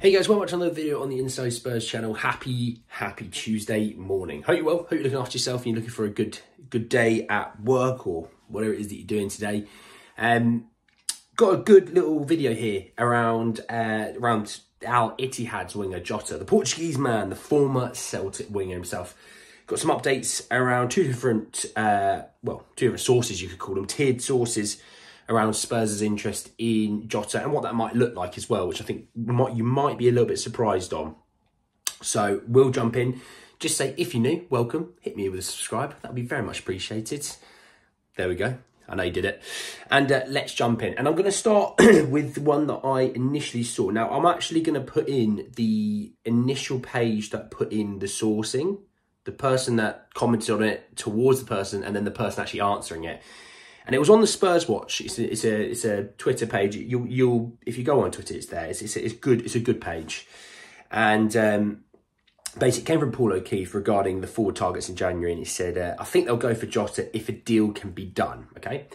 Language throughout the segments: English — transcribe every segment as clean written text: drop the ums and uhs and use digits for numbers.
Hey guys, welcome to another video on the Inside Spurs channel. Happy Tuesday morning. Hope you're well, hope you're looking after yourself and you're looking for a good day at work or whatever it is that you're doing today. Got a good little video here around Al Ittihad's winger Jota, the Portuguese man, the former Celtic winger himself. Got some updates around two different sources, you could call them, tiered sources, around Spurs' interest in Jota and what that might look like as well, which I think you might be a little bit surprised on. So we'll jump in. Just say, if you're new, welcome. Hit me with a subscribe. That would be very much appreciated. There we go. I know you did it. And let's jump in. And I'm going to start with the one that I initially saw. Now, I'm actually going to put in the initial page that put in the sourcing, the person that commented on it towards the person, and then the person actually answering it. And it was on the Spurs Watch. It's a Twitter page. You'll if you go on Twitter, it's there. It's good. It's a good page. And basically, it came from Paul O'Keefe regarding the forward targets in January, and he said, "I think they'll go for Jota if a deal can be done." Okay,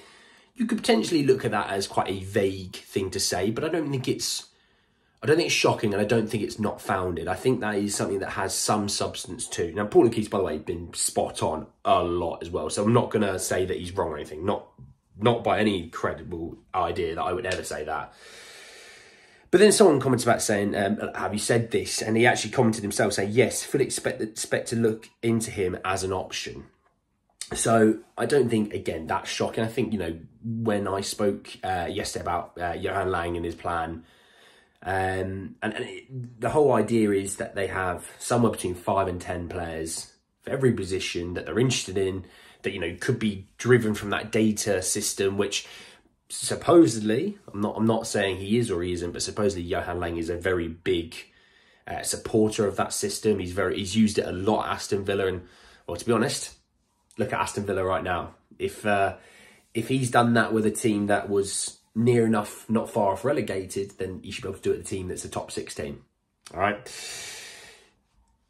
you could potentially look at that as quite a vague thing to say, but I don't think it's shocking, and I don't think it's not founded. I think that is something that has some substance too. Now, Paul O'Keefe's, by the way, been spot on a lot as well, so I'm not going to say that he's wrong or anything. Not by any credible idea that I would ever say that. But then someone commented about saying, have you said this? And he actually commented himself saying, yes, fully expect to look into him as an option. So I don't think, again, that's shocking. I think, when I spoke yesterday about Johan Lang and his plan, the whole idea is that they have somewhere between 5 and 10 players for every position that they're interested in, that could be driven from that data system, which supposedly, I'm not saying he is or he isn't, but supposedly Johan Lang is a very big supporter of that system. He's used it a lot at Aston Villa, and well, to be honest, look at Aston Villa right now. If he's done that with a team that was near enough, not far off relegated, then you should be able to do it with a team that's a top 6 team. All right.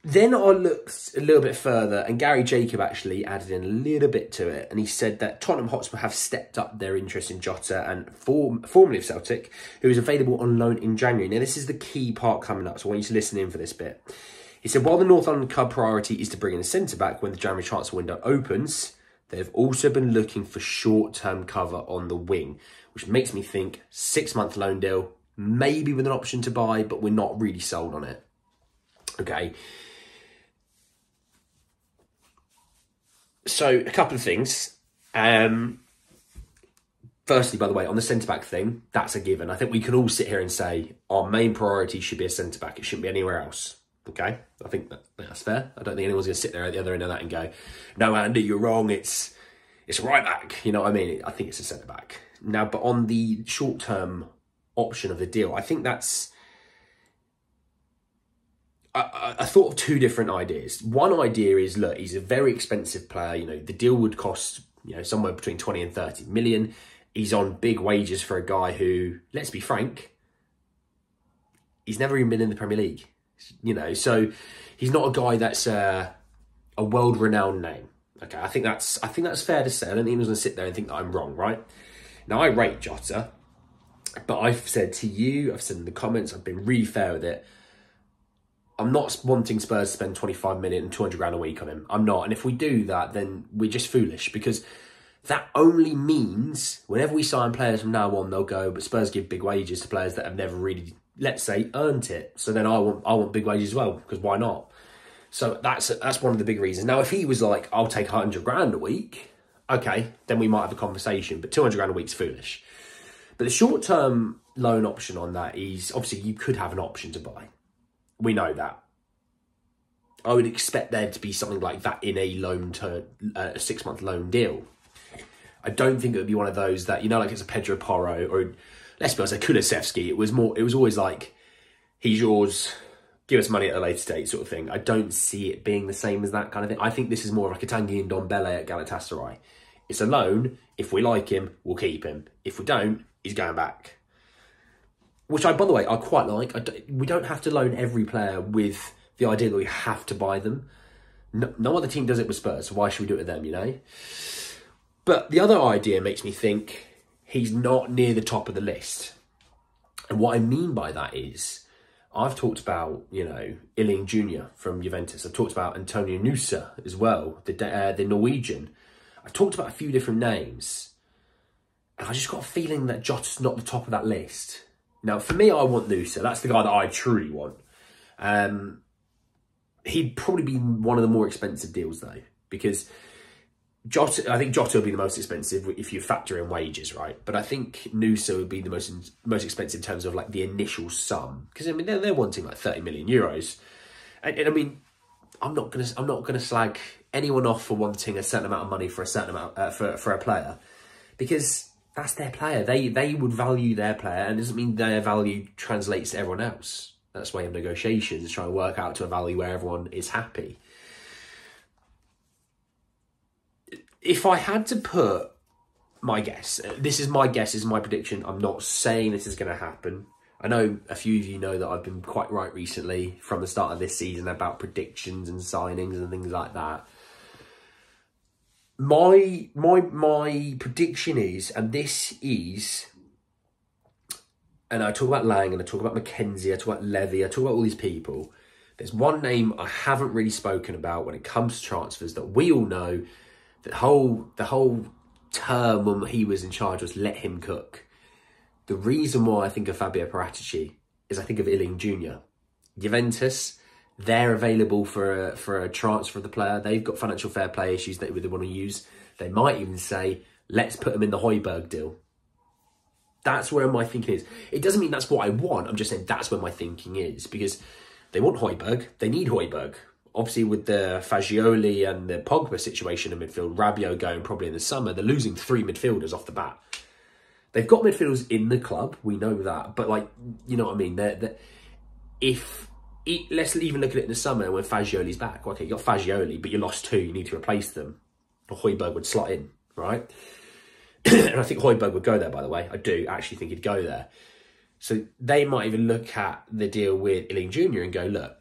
Then I looked a little bit further, and Gary Jacob actually added in a little bit to it, and he said that Tottenham Hotspur have stepped up their interest in Jota, and formerly of Celtic, who is available on loan in January. Now, this is the key part coming up, so I want you to listen in for this bit. He said, while the North London club priority is to bring in a centre-back when the January transfer window opens, they've also been looking for short-term cover on the wing, which makes me think 6-month loan deal, maybe with an option to buy, but we're not really sold on it. Okay. So, a couple of things. Firstly, by the way, on the centre-back thing, that's a given. I think we can all sit here and say our main priority should be a centre-back. It shouldn't be anywhere else. Okay? I think that's fair. I don't think anyone's going to sit there at the other end of that and go, no, Andy, you're wrong. It's a right-back. You know what I mean? I think it's a centre-back. Now, but on the short-term option of the deal, I think that's... I thought of two different ideas. One idea is, look, he's a very expensive player. The deal would cost, somewhere between 20 and 30 million. He's on big wages for a guy who, let's be frank, he's never even been in the Premier League. So he's not a guy that's a world-renowned name. Okay, I think that's fair to say. I don't think anyone's going to sit there and think that I'm wrong, right? Now, I rate Jota, but I've said to you, I've said in the comments, I've been really fair with it. I'm not wanting Spurs to spend 25 million and 200 grand a week on him. I'm not. And if we do that, then we're just foolish, because that only means whenever we sign players from now on, they'll go, but Spurs give big wages to players that have never really, let's say, earned it. So then I want big wages as well, because why not? So that's one of the big reasons. Now, if he was like, I'll take 100 grand a week, okay, then we might have a conversation, but 200 grand a week's foolish. But the short-term loan option on that is, obviously, you could have an option to buy. We know that. I would expect there to be something like that in a 6-month loan deal. I don't think it would be one of those that, like it's a Pedro Porro or, let's be honest, a Kulusevski. It was always like, he's yours, give us money at a later date sort of thing. I don't see it being the same as that kind of thing. I think this is more like a Tanguy and Ndombele at Galatasaray. It's a loan. If we like him, we'll keep him. If we don't, he's going back. Which, by the way, I quite like. We don't have to loan every player with the idea that we have to buy them. No other team does it with Spurs, so why should we do it with them, But the other idea makes me think he's not near the top of the list. And what I mean by that is, I've talked about, you know, Illing Jr. from Juventus. I've talked about Antonio Nusa as well, the Norwegian. I've talked about a few different names. And I just got a feeling that Jota's not the top of that list. Now, for me, I want Nusa. That's the guy that I truly want. He'd probably be one of the more expensive deals, though, because Jota, I think Jota would be the most expensive if you factor in wages, right? But I think Nusa would be the most expensive in terms of like the initial sum, because I mean they're wanting like 30 million euros, and I mean I'm not gonna slag anyone off for wanting a certain amount of money for a certain amount for a player, because that's their player. They would value their player, and it doesn't mean their value translates to everyone else. That's why you have negotiations, trying to work out to a value where everyone is happy. If I had to put my guess, this is my guess, this is my prediction. I'm not saying this is going to happen. I know a few of you know that I've been quite right recently from the start of this season about predictions and signings and things like that. My prediction is, and this is, and I talk about Lang, and I talk about McKenzie, I talk about Levy, I talk about all these people. There's one name I haven't really spoken about when it comes to transfers that we all know. The whole term when he was in charge was let him cook. The reason why I think of Fabio Paratici is I think of Illing Jr. Juventus, they're available for a transfer of the player. They've got financial fair play issues that they want to use. They might even say, let's put him in the Højbjerg deal. That's where my thinking is. It doesn't mean that's what I want. I'm just saying that's where my thinking is, because they want Højbjerg. They need Højbjerg. Obviously, with the Fagioli and the Pogba situation in midfield, Rabiot going probably in the summer, they're losing 3 midfielders off the bat. They've got midfielders in the club, we know that. But, like, you know what I mean? Let's even look at it in the summer when Fagioli's back. Okay, you got Fagioli, but you lost 2. You need to replace them. Højbjerg would slot in, right? And I think Højbjerg would go there, by the way. I do actually think he'd go there. So they might even look at the deal with Illing Jr. and go, look,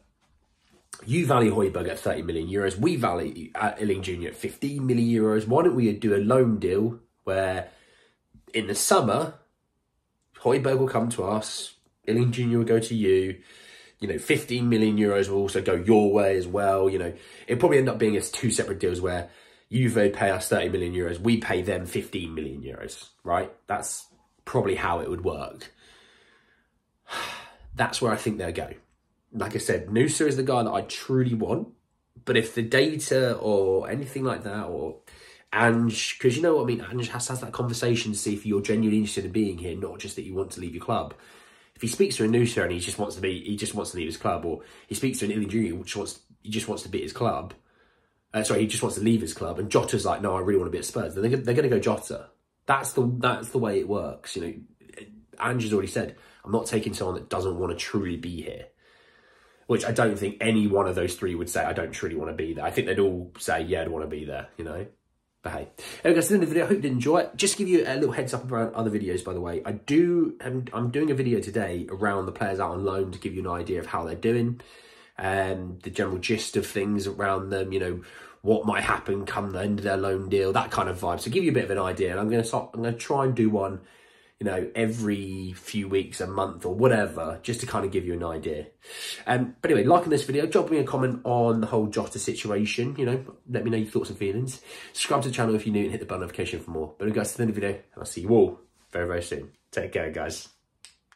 you value Højbjerg at 30 million euros. We value Illing Jr. at 15 million euros. Why don't we do a loan deal where in the summer, Højbjerg will come to us, Illing Jr. will go to you. You know, 15 million euros will also go your way as well. You know, it'll probably end up being as 2 separate deals where Juve pay us 30 million euros, we pay them 15 million euros, right? That's probably how it would work. That's where I think they'll go. Like I said, Nusa is the guy that I truly want. But if the data or anything like that, or Ange, because you know what I mean, Ange has to have that conversation to see if you're genuinely interested in being here, not just that you want to leave your club. If he speaks to a Nusa and he just wants to leave his club, or he speaks to an Illing Jr. he just wants to be at his club. He just wants to leave his club, and Jota's like, no, I really want to be at Spurs. Then they're going to go Jota. That's the way it works. You know, Ange has already said, I'm not taking someone that doesn't want to truly be here. Which I don't think any one of those 3 would say, I don't truly want to be there. I think they'd all say, yeah, I'd want to be there, you know. But hey. Anyway, guys, that's the end of the video. I hope you did enjoy it. Just to give you a little heads up around other videos, by the way. I'm doing a video today around the players out on loan to give you an idea of how they're doing. The general gist of things around them, you know, what might happen come the end of their loan deal, that kind of vibe. So give you a bit of an idea. And I'm going to try and do one, you know, every few weeks, a month or whatever, just to kind of give you an idea. But anyway, liking this video, drop me a comment on the whole Jota situation, you know, let me know your thoughts and feelings. Subscribe to the channel if you're new and hit the bell notification for more. But anyway, guys, to the end of the video, and I'll see you all very, very soon. Take care, guys.